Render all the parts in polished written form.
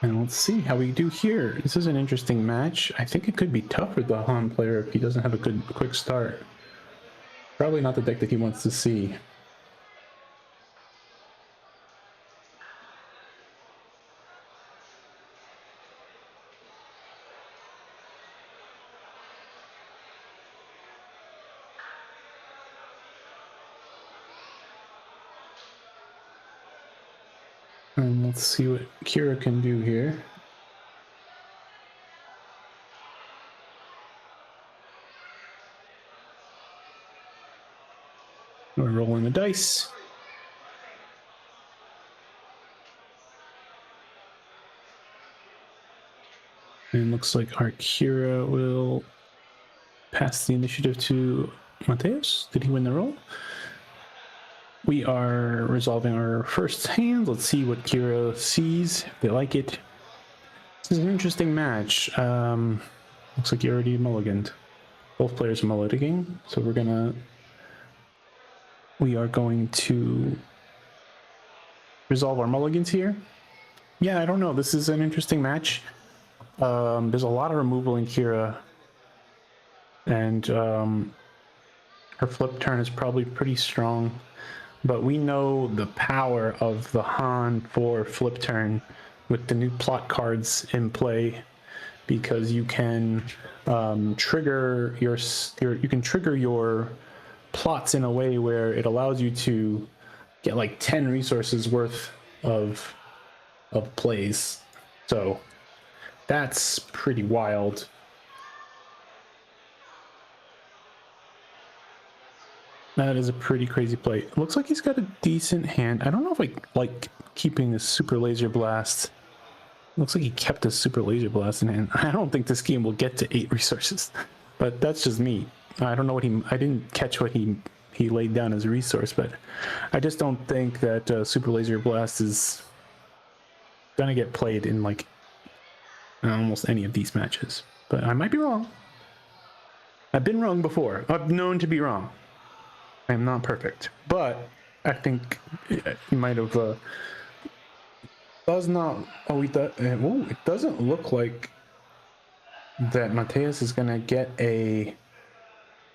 And let's see how we do here. This is an interesting match. I think it could be tough for the Han player if he doesn't have a good quick start. Probably not the deck that he wants to see. And let's see what Qira can do here. We're rolling the dice. And looks like our Qira will pass the initiative to Mateus. Did he win the roll? We are resolving our first hand. Let's see what Qira sees, if they like it. This is an interesting match. Looks like you already mulliganed. Both players are mulliganing, so we are going to resolve our mulligans here. Yeah, I don't know. This is an interesting match. There's a lot of removal in Qira, and her flip turn is probably pretty strong. But we know the power of the Han for flip turn with the new plot cards in play, because you can trigger your plots in a way where it allows you to get like 10 resources worth of plays. So that's pretty wild. That is a pretty crazy play. It looks like he's got a decent hand. I don't know if I like keeping this super laser blast. Looks like he kept a super laser blast in hand. I don't think this game will get to 8 resources, but that's just me. I don't know what I didn't catch what he laid down as a resource, but I just don't think that super laser blast is gonna get played in like almost any of these matches. But I might be wrong. I've been wrong before. I'm known to be wrong. I'm not perfect, but I think he might have. Does not. Oh, it doesn't look like that Mateus is gonna get a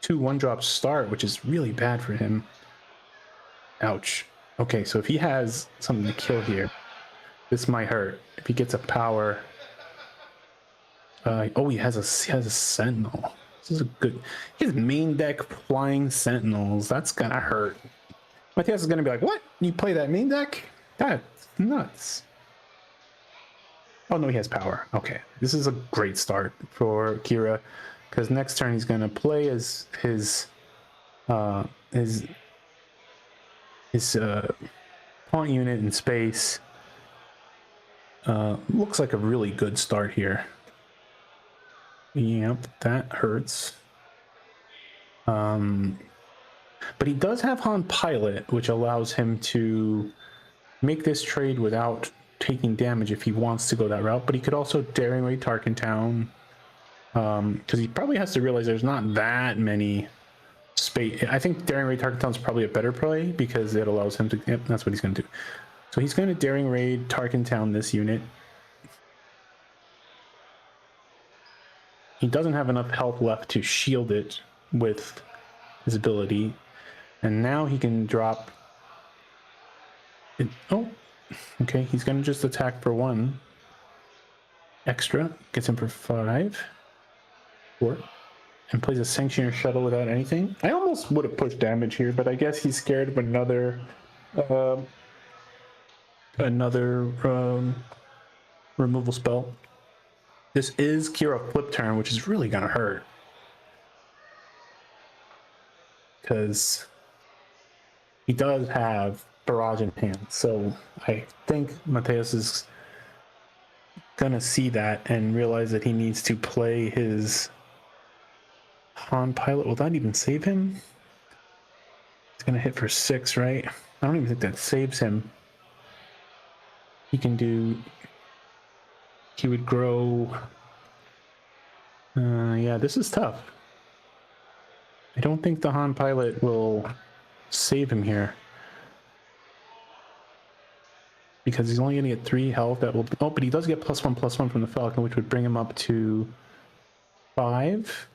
2/1-drop start, which is really bad for him. Ouch. Okay, so if he has something to kill here, this might hurt. If he gets a power. Oh, he has a sentinel. This is a good. His main deck flying sentinels. That's gonna hurt. Mateus is gonna be like, "What? You play that main deck? That's nuts." Oh no, he has power. Okay, this is a great start for Qira, because next turn he's gonna play as his pawn unit in space. Looks like a really good start here. Yep, that hurts. But he does have Han Pilot, which allows him to make this trade without taking damage if he wants to go that route. But he could also Daring Raid Tarkentown, because he probably has to realize there's not that many space. I think Daring Raid Tarkentown is probably a better play, because it allows him to. Yep, that's what he's going to do. So he's going to Daring Raid Tarkentown this unit. He doesn't have enough health left to shield it with his ability. And now he can drop it. Oh, okay. He's going to just attack for 1 extra. Gets him for 5. 4. And plays a Sanctioner Shuttle without anything. I almost would have pushed damage here, but I guess he's scared of another removal spell. This is Qira flip turn, which is really gonna hurt, because he does have barrage in hand. So I think Mateus is gonna see that and realize that he needs to play his Han Pilot. Will that even save him? It's gonna hit for 6, right? I don't even think that saves him. He can do. He would grow. Yeah, this is tough. I don't think the Han Pilot will save him here. because he's only going to get 3 health. That will. Oh, but he does get +1/+1 from the Falcon, which would bring him up to 5.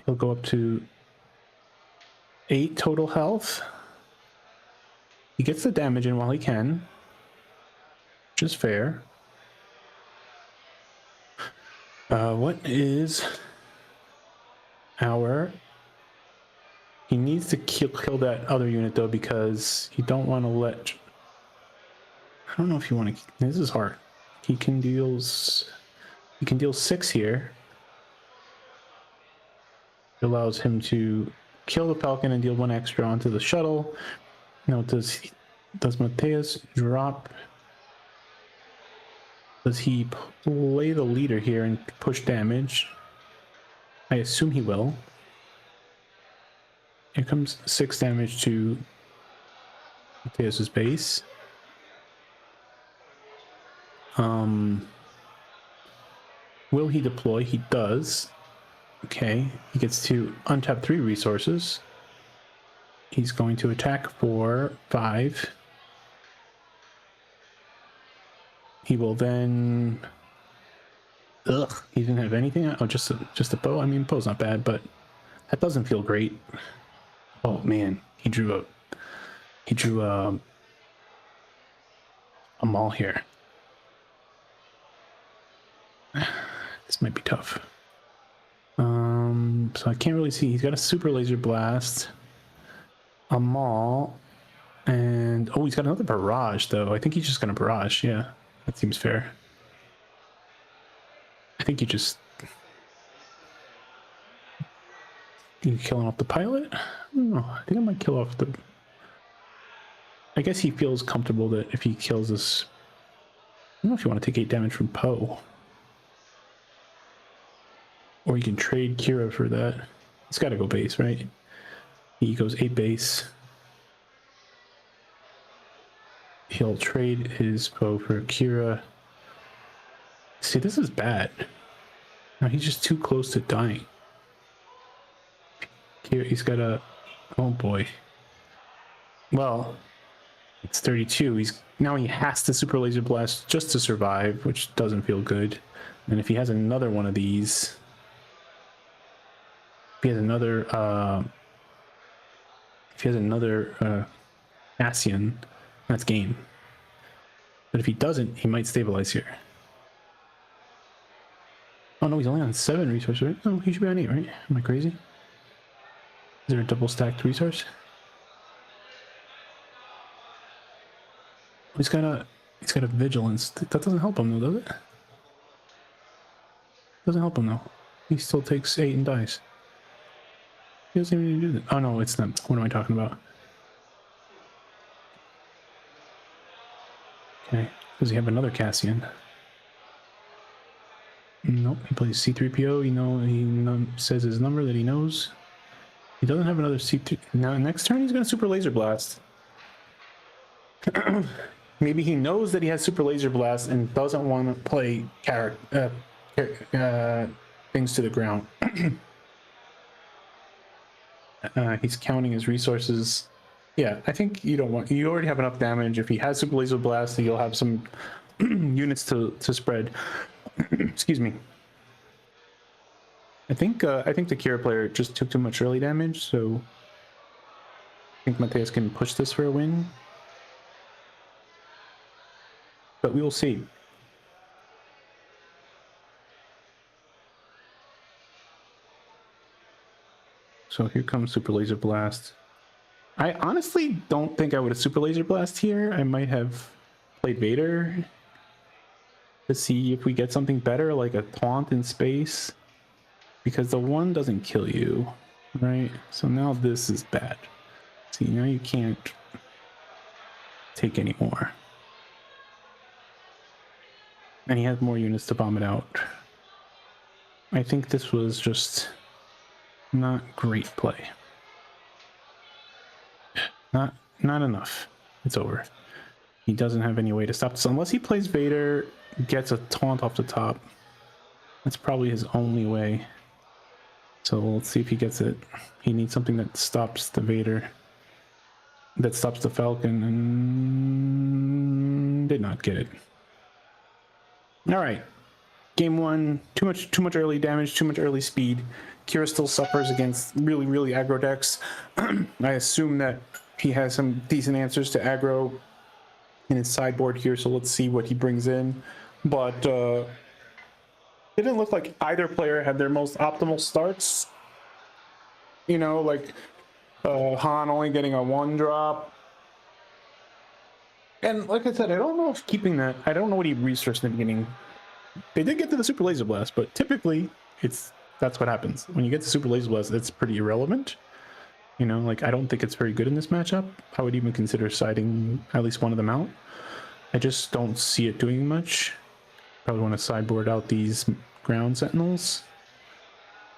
He'll go up to 8 total health. He gets the damage in while he can, which is fair. What is our... He needs to kill that other unit though, because you don't want to let... I don't know if you want to... This is hard. He can deal 6 here. It allows him to kill the Falcon and deal 1 extra onto the shuttle. Now, does Mateus drop? Does he play the leader here and push damage? I assume he will. Here comes 6 damage to Mateus's base. Will he deploy? He does. Okay, he gets to untap 3 resources. He's going to attack for 5. He will then... Ugh, he didn't have anything? Oh, just a bow? I mean, bow's not bad, but that doesn't feel great. Oh man, he drew a maul here. This might be tough. So I can't really see. He's got a super laser blast, a maul, and oh, he's got another barrage though. I think he's just gonna barrage. Yeah, that seems fair. I think you killing off the pilot? I don't know. I think I might kill off the... I guess he feels comfortable that if he kills this... I don't know if you want to take 8 damage from Poe. Or you can trade Qira for that. He's got to go base, right? He goes 8 base. He'll trade his Poe for Qira. See, this is bad. Now he's just too close to dying. Here he's got a... Oh boy. Well, it's 32. Now he has to super laser blast just to survive, which doesn't feel good. And if he has another one of these... If he has another Cassian, that's game. But if he doesn't, he might stabilize here. Oh no, he's only on 7 resources, right? No, he should be on 8, right? Am I crazy? Is there a double stacked resource? He's got a vigilance. That doesn't help him though, does it? Doesn't help him though. He still takes 8 and dies. He doesn't even need to do that. Oh no, it's not. What am I talking about? Okay. Does he have another Cassian? Nope, he plays C3PO. He says his number that he knows. He doesn't have another C3. Now, next turn, he's going to super laser blast. Maybe he knows that he has super laser blast and doesn't want to play things to the ground. He's counting his resources. Yeah, I think you already have enough damage. If he has super laser blast, you'll have some units to spread. Excuse me. I think the Qira player just took too much early damage, so I think Mateus can push this for a win. But we will see. So here comes Super Laser Blast. I honestly don't think I would have Super Laser Blast here. I might have played Vader to see if we get something better, like a taunt in space, because the 1 doesn't kill you, right? So now this is bad. See, now you can't take any more. And he has more units to bomb it out. I think this was just not great play. Not enough. It's over. He doesn't have any way to stop this unless he plays Vader, gets a taunt off the top. That's probably his only way. So let's see if he gets it. He needs something that stops the Vader, that stops the Falcon, and did not get it. All right. Game 1, too much early damage, too much early speed. Qira still suffers against really aggro decks. I assume that he has some decent answers to aggro in his sideboard here, so let's see what he brings in. But it didn't look like either player had their most optimal starts. You know, like Han only getting a 1-drop. And like I said, I don't know if keeping that, I don't know what he researched in the beginning. They did get to the Super Laser Blast, but typically that's what happens. When you get to Super Laser Blast, it's pretty irrelevant. You know, like I don't think it's very good in this matchup. I would even consider siding at least one of them out. I just don't see it doing much. Probably want to sideboard out these ground sentinels.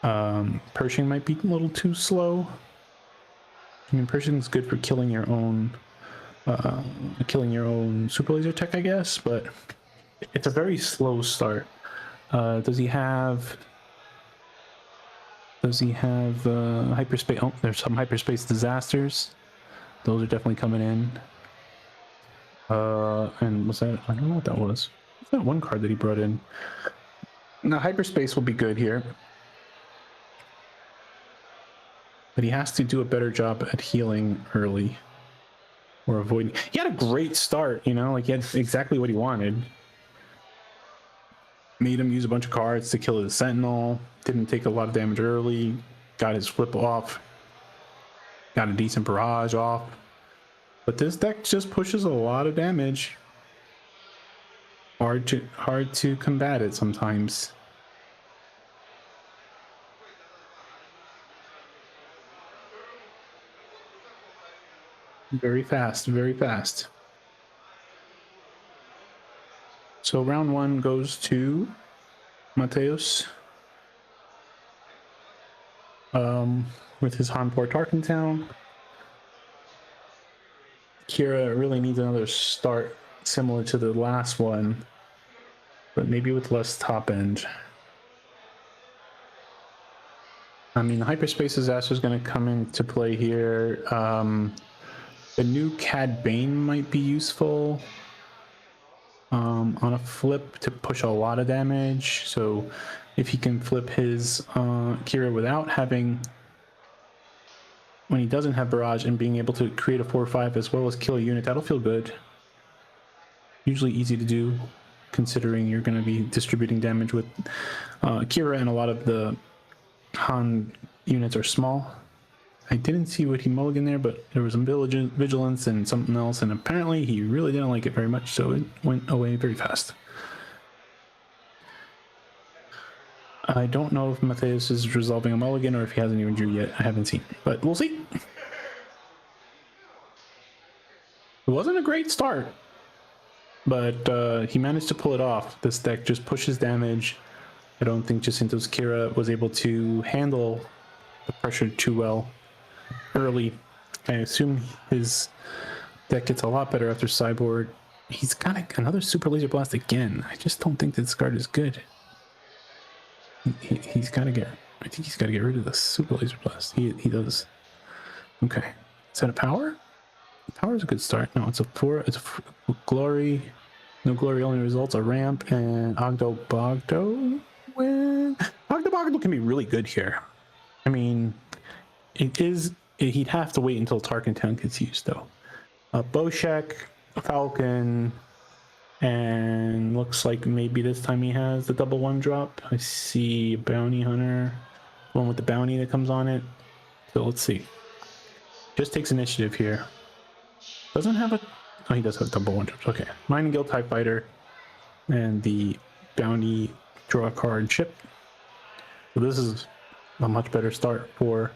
Pershing might be a little too slow. I mean, Pershing's good for killing your own super laser tech, I guess, but it's a very slow start. Does he have hyperspace? Oh, there's some hyperspace disasters. Those are definitely coming in. And was that? I don't know what that was. What's that one card that he brought in? Now hyperspace will be good here, but he has to do a better job at healing early or avoiding. He had a great start, you know, like he had exactly what he wanted. Made him use a bunch of cards to kill his sentinel. Didn't take a lot of damage early. Got his flip off. Got a decent barrage off. But this deck just pushes a lot of damage. Hard to combat it sometimes. Very fast, very fast. So round 1 goes to Mateos. With his Hanport Tarkentown. Qira really needs another start similar to the last one, but maybe with less top end. I mean, the hyperspace disaster is going to come into play here. The new Cad Bane might be useful on a flip to push a lot of damage. So if he can flip his Qira without having, when he doesn't have barrage and being able to create a 4/5 as well as kill a unit, that'll feel good. Usually easy to do, considering you're going to be distributing damage with Qira, and a lot of the Han units are small. I didn't see what he mulliganed there, but there was some vigilance and something else, and apparently he really didn't like it very much, so it went away very fast. I don't know if Mateos is resolving a mulligan or if he hasn't even drew yet. I haven't seen, but we'll see. It wasn't a great start, but he managed to pull it off. This deck just pushes damage. I don't think Jacinto's Qira was able to handle the pressure too well early. I assume his deck gets a lot better after sideboard. He's got another Super Laser Blast again. I just don't think this card is good. He's got to get, I think he's got to get rid of the Super Laser Blast. He does. Okay. Is that a power? Power is a good start. No, it's a 4. It's a glory. No glory only results a ramp and Ogdo Bogdo. When Ogdo Bogdo can be really good here. I mean, he'd have to wait until Tarkentown gets used though. Boshek, Falcon, and looks like maybe this time he has the double 1-drop. I see Bounty Hunter, one with the bounty that comes on it. So let's see. Just takes initiative here. Doesn't have a, oh, he does have double 1-drops. Okay. Mining Guild TIE Fighter and the bounty draw card chip. So this is a much better start for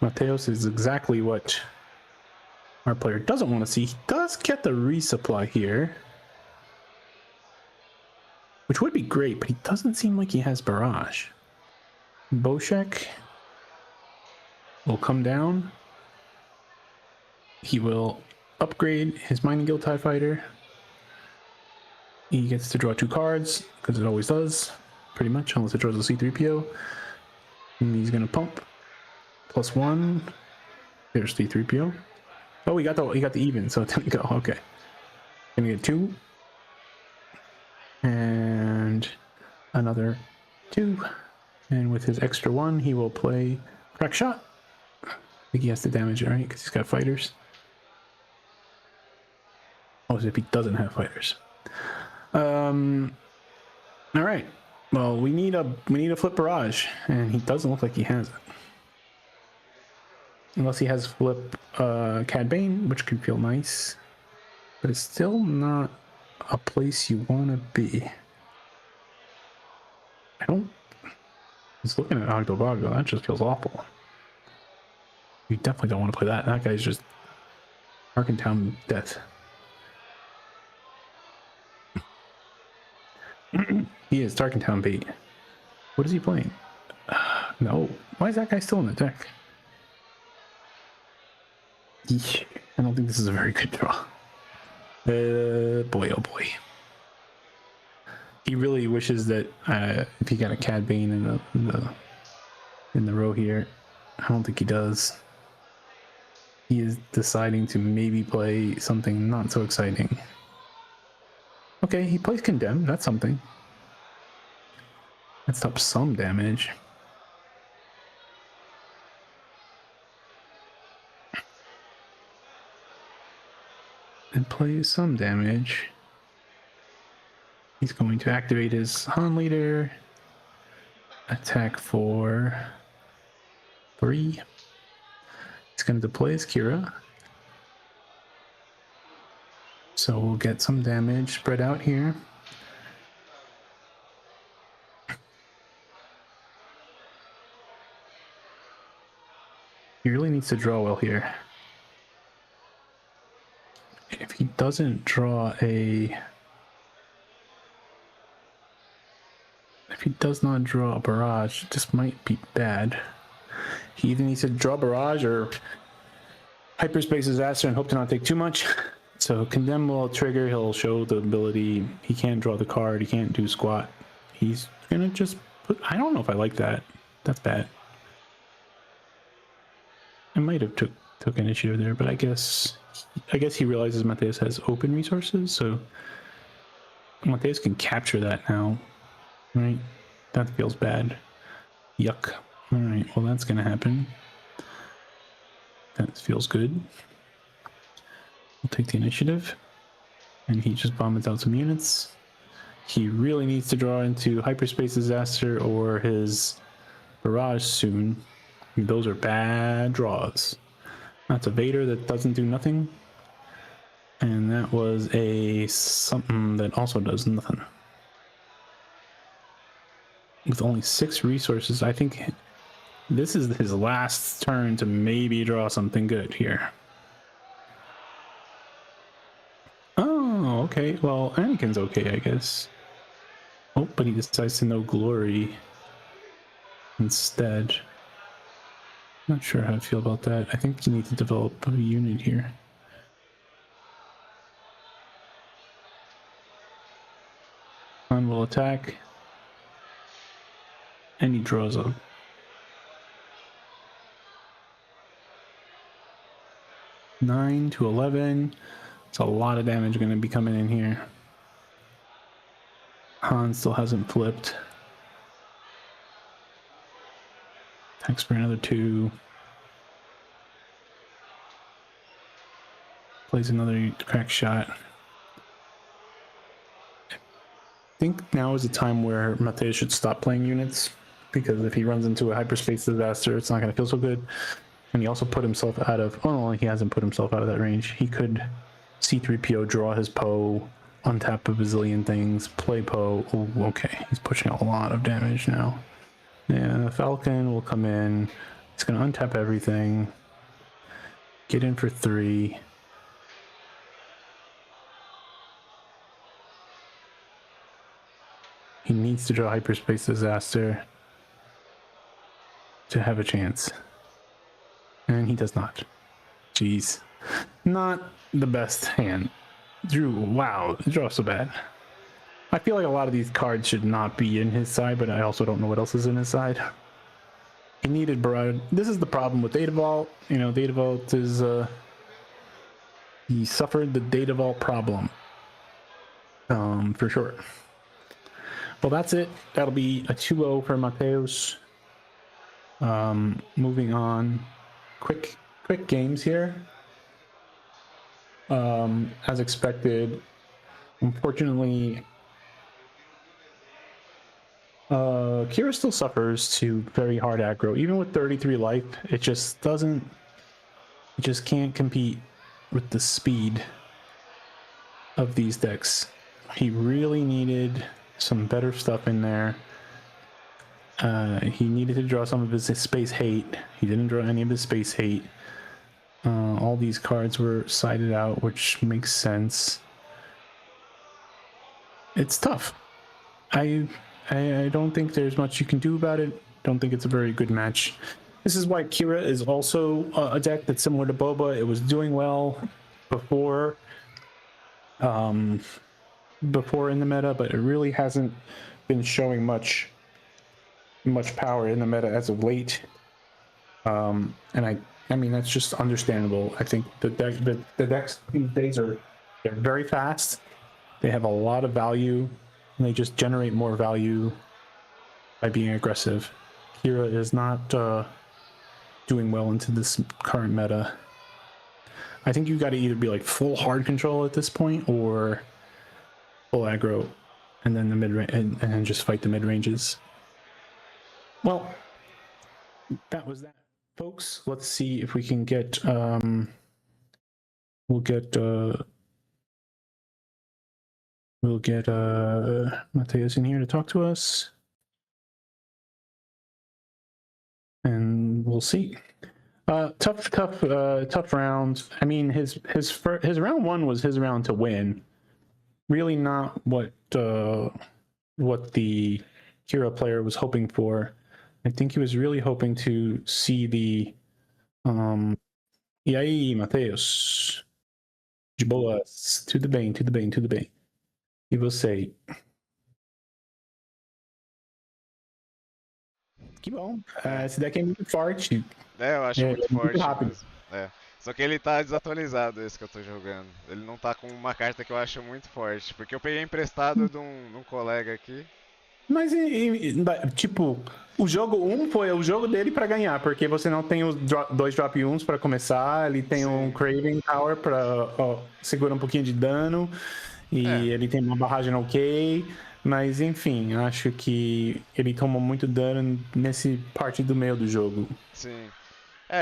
Mateos. Is exactly what our player doesn't want to see. He does get the resupply here, which would be great, but he doesn't seem like he has barrage. Boshek will come down. He will upgrade his Mining Guild TIE Fighter. He gets to draw 2 cards, because it always does, pretty much, unless it draws a C-3PO. And he's going to pump. +1. There's C-3PO. Oh, he got the even, so there we go. Okay. Gonna get 2. And another 2. And with his extra 1, he will play crack shot. I think he has to damage it, right? Because he's got fighters. Oh, as if he doesn't have fighters. All right. Well, we need a flip barrage, and he doesn't look like he has it. Unless he has flip Cad Bane, which could feel nice. But it's still not a place you want to be. Just looking at Ogdo Bogdo, that just feels awful. You definitely don't want to play that. That guy's just Arkentown death. He is Tarkentown bait. What is he playing? No. Why is that guy still in the deck? Eesh. I don't think this is a very good draw. Boy, oh boy. He really wishes that if he got a Cad Bane in the row here. I don't think he does. He is deciding to maybe play something not so exciting. Okay, he plays Condemn. That's something. That stops some damage. And plays some damage. He's going to activate his Han Leader. Attack for 3. He's going to deploy his Qira. So we'll get some damage spread out here. He really needs to draw well here. If he doesn't draw a... If he does not draw a barrage, this might be bad. He either needs to draw barrage or hyperspace disaster and hope to not take too much. So Condemn will trigger, he'll show the ability, he can't draw the card, he can't do squat. He's gonna just put, I don't know if I like that. That's bad. I might have took initiative there, but I guess he realizes Mateus has open resources, so Mateus can capture that now, right? That feels bad. Yuck. All right, well that's gonna happen. That feels good. We'll take the initiative, and he just bombs out some units. He really needs to draw into hyperspace disaster or his barrage soon. Those are bad draws. That's a Vader that doesn't do nothing. And that was a something that also does nothing. With only 6 resources, I think this is his last turn to maybe draw something good here. Oh, okay. Well, Anakin's okay, I guess. Oh, but he decides to no glory instead. Not sure how I feel about that. I think you need to develop a unit here. Han will attack. And he draws a 9 to 11. It's a lot of damage going to be coming in here. Han still hasn't flipped. Attacks for another 2. Plays another crack shot. I think now is the time where Mateus should stop playing units, because if he runs into a hyperspace disaster, it's not going to feel so good. And he also put himself out of... Oh, no, he hasn't put himself out of that range. He could C-3PO, draw his Poe, untap a bazillion things, play Poe. Oh, okay, he's pushing a lot of damage now. Yeah, Falcon will come in. He's going to untap everything. Get in for 3. He needs to draw hyperspace disaster to have a chance. And he does not. Jeez. Not the best hand. Drew, wow, the draw so bad. I feel like a lot of these cards should not be in his side, but I also don't know what else is in his side. He needed Barrage. This is the problem with Data Vault. You know, Data Vault is, he suffered the Data Vault problem. For sure. Well, that's it. That'll be a 2-0 for Mateus. Moving on. Quick games here. As expected. Unfortunately, Qira still suffers to very hard aggro. Even with 33 life, it just can't compete with the speed of these decks. He really needed some better stuff in there. He needed to draw some of his space hate. He didn't draw any of his space hate. All these cards were sided out, which makes sense. It's tough. I don't think there's much you can do about it. Don't think it's a very good match. This is why Qira is also a deck that's similar to Boba. It was doing well before in the meta, but it really hasn't been showing much power in the meta as of late. And I mean that's just understandable. I think the decks these days they're very fast. They have a lot of value, and they just generate more value by being aggressive. Qira is not doing well into this current meta. I think you got to either be like full hard control at this point or full aggro, and then the mid and then just fight the mid ranges. Well, that was that, folks. Let's see if we can get we'll get Mateus in here to talk to us, and we'll see. Tough round. I mean, his round one was his round to win. Really not what the Qira player was hoping for. I think he was really hoping to see the E aí, Mateus? De boas. Tudo bem. E você? Que bom. Esse deck é muito forte. Eu acho muito forte rápido. mesmo. Só que ele tá desatualizado esse que eu tô jogando. Ele não tá com uma carta que eu acho muito forte. Porque eu peguei emprestado de um colega aqui. Mas, tipo, o jogo 1 foi o jogo dele pra ganhar, porque você não tem os dois drop 1s pra começar, ele tem um Craven Tower pra segurar um pouquinho de dano, e ele tem uma barragem ok, mas enfim, acho que ele tomou muito dano nesse parte do meio do jogo. Sim.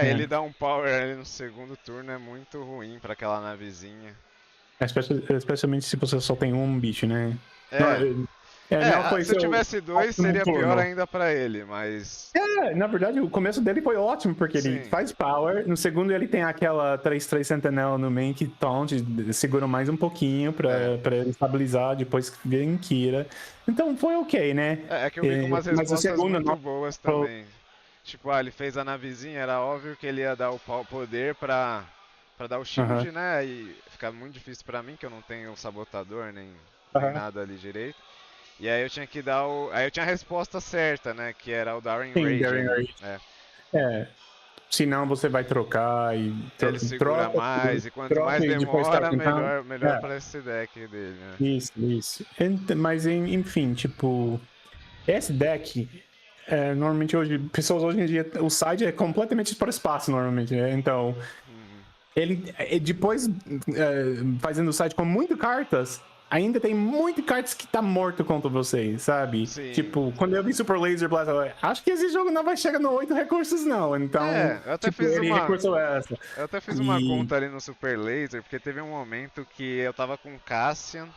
Ele dá um power ali no segundo turno, é muito ruim pra aquela navezinha. Especialmente se você só tem um bicho, né? Se eu tivesse dois, seria pior ainda pra ele, mas... na verdade, o começo dele foi ótimo, porque ele faz power. No segundo, ele tem aquela 3/3 Sentinela no main que taunt, segura mais um pouquinho pra ele estabilizar, depois vem Qira. Então foi ok, né? É que eu vi com umas respostas muito boas também. Tipo, ele fez a navezinha, era óbvio que ele ia dar o poder pra dar o shield, né? E fica muito difícil pra mim, que eu não tenho sabotador nem nada ali direito. E aí eu tinha que dar Aí eu tinha a resposta certa, né? Que era o Darren Rage. Senão você vai trocar e... Ele segura mais, e quanto mais demora, melhor pra esse deck dele, né? Isso. Mas, enfim, tipo... Esse deck... normalmente pessoas hoje em dia... O side é completamente para o espaço, normalmente, né? Então... Ele, depois, fazendo o site com muitas cartas... Ainda tem muitas cartas que tá morto contra vocês, sabe? Sim. Tipo, quando eu vi Super Laser Blast, acho que esse jogo não vai chegar no 8 recursos, não. Então, eu até fiz Eu até fiz uma conta ali no Super Laser, porque teve um momento que eu tava com o Cassian.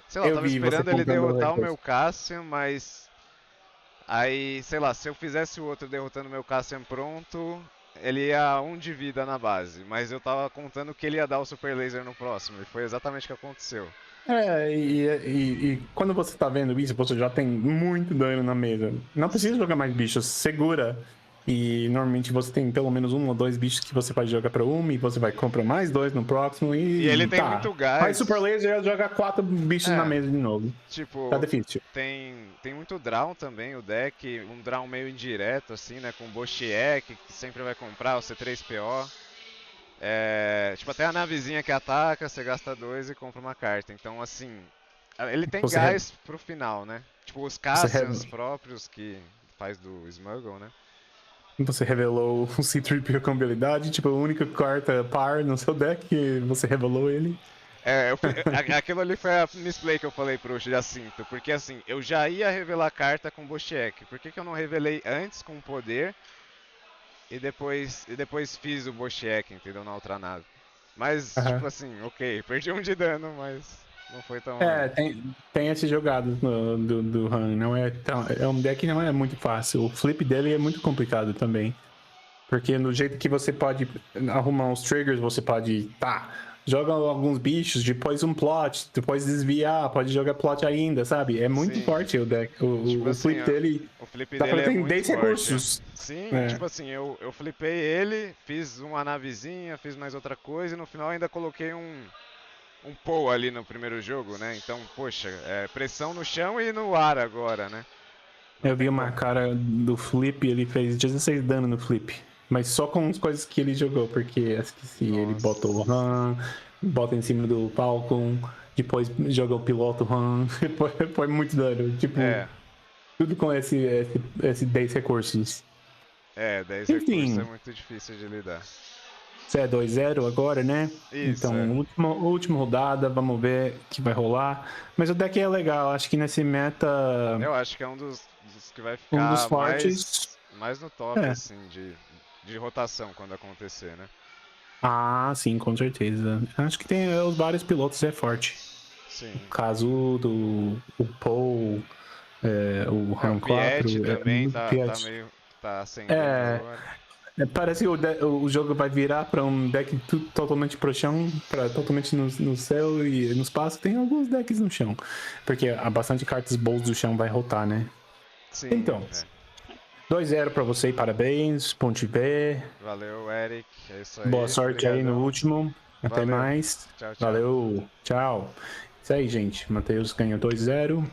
Sei lá, eu tava esperando ele derrotar o meu Cassian, mas... Aí, sei lá, se eu fizesse o outro derrotando o meu Cassian pronto, ele ia 1 de vida na base. Mas eu tava contando que ele ia dar o Super Laser no próximo, e foi exatamente o que aconteceu. E quando você tá vendo isso, você já tem muito dano na mesa. Não precisa jogar mais bichos, segura. E normalmente você tem pelo menos 1 ou 2 bichos que você pode jogar pra e você vai comprar mais 2 no próximo e ele tem muito gás. Faz Super Laser e joga 4 bichos na mesa de novo. Tipo, tá difícil. Tem muito draw também o deck, um draw meio indireto assim, né, com Boshiek, que sempre vai comprar o C3PO. Tipo, até a navezinha que ataca, você gasta 2 e compra uma carta. Então, assim, Ele tem Você gás pro final, né? Tipo, os Cassians próprios que faz do Smuggle, né? Você revelou o C-3PO com habilidade, tipo, a única carta par no seu deck, você revelou ele. Aquilo ali foi a misplay que eu falei pro Jacinto, porque assim, eu já ia revelar a carta com Boshek, por que eu não revelei antes com poder e depois fiz o Boshek, entendeu, na outra nave? Mas, tipo assim, ok, perdi um de dano, mas não foi tão ruim. Tem esse jogado do Han, não é tão, é um deck que não é muito fácil, o flip dele é muito complicado também. Porque no jeito que você pode arrumar uns triggers, você pode, joga alguns bichos, depois um plot, depois desviar, pode jogar plot ainda, sabe? É muito Sim, forte o deck. tipo O assim, flip dele o flip dá pra dele é ter muito 10 forte. recursos. Sim, É. tipo assim, eu flipei ele, fiz uma navezinha, fiz mais outra coisa e no final ainda coloquei um Poe ali no primeiro jogo, né? Então, poxa, pressão no chão e no ar agora, né? Não Eu vi tem uma como. cara do flip, ele fez 16 dano no flip. Mas só com as coisas que ele jogou, porque esqueci, ele botou o Nossa. Han, bota em cima do Falcon, depois jogou o piloto Han, foi muito dano. Tipo, É, tudo com esse 10 recursos. 10 recursos é Enfim, muito difícil de lidar. você é 2-0 agora, né? Isso, Então, última rodada, vamos ver o que vai rolar. Mas o deck é legal, acho que nesse meta, Eu acho que é um dos que vai um dos ficar fortes. mais no top, É. assim, de rotação quando acontecer, né? Ah, sim, com certeza. Acho que tem os vários pilotos é forte. Sim. O caso do o Paul, o O Han Piet 4, também muito tá Piat. meio. Tá ascendendo É, agora. parece que o jogo vai virar para um deck totalmente pro chão, totalmente no céu e no espaço. Tem alguns decks no chão, porque há bastante cartas boas do chão vai rotar, né? Sim, Então, 2-0 para você e parabéns, ponte B. valeu, Eric. É isso Boa aí. sorte aí no Obrigadão. último. Até Valeu. mais. Tchau, tchau. Valeu. Tchau. Isso aí, gente. Matheus ganhou 2-0.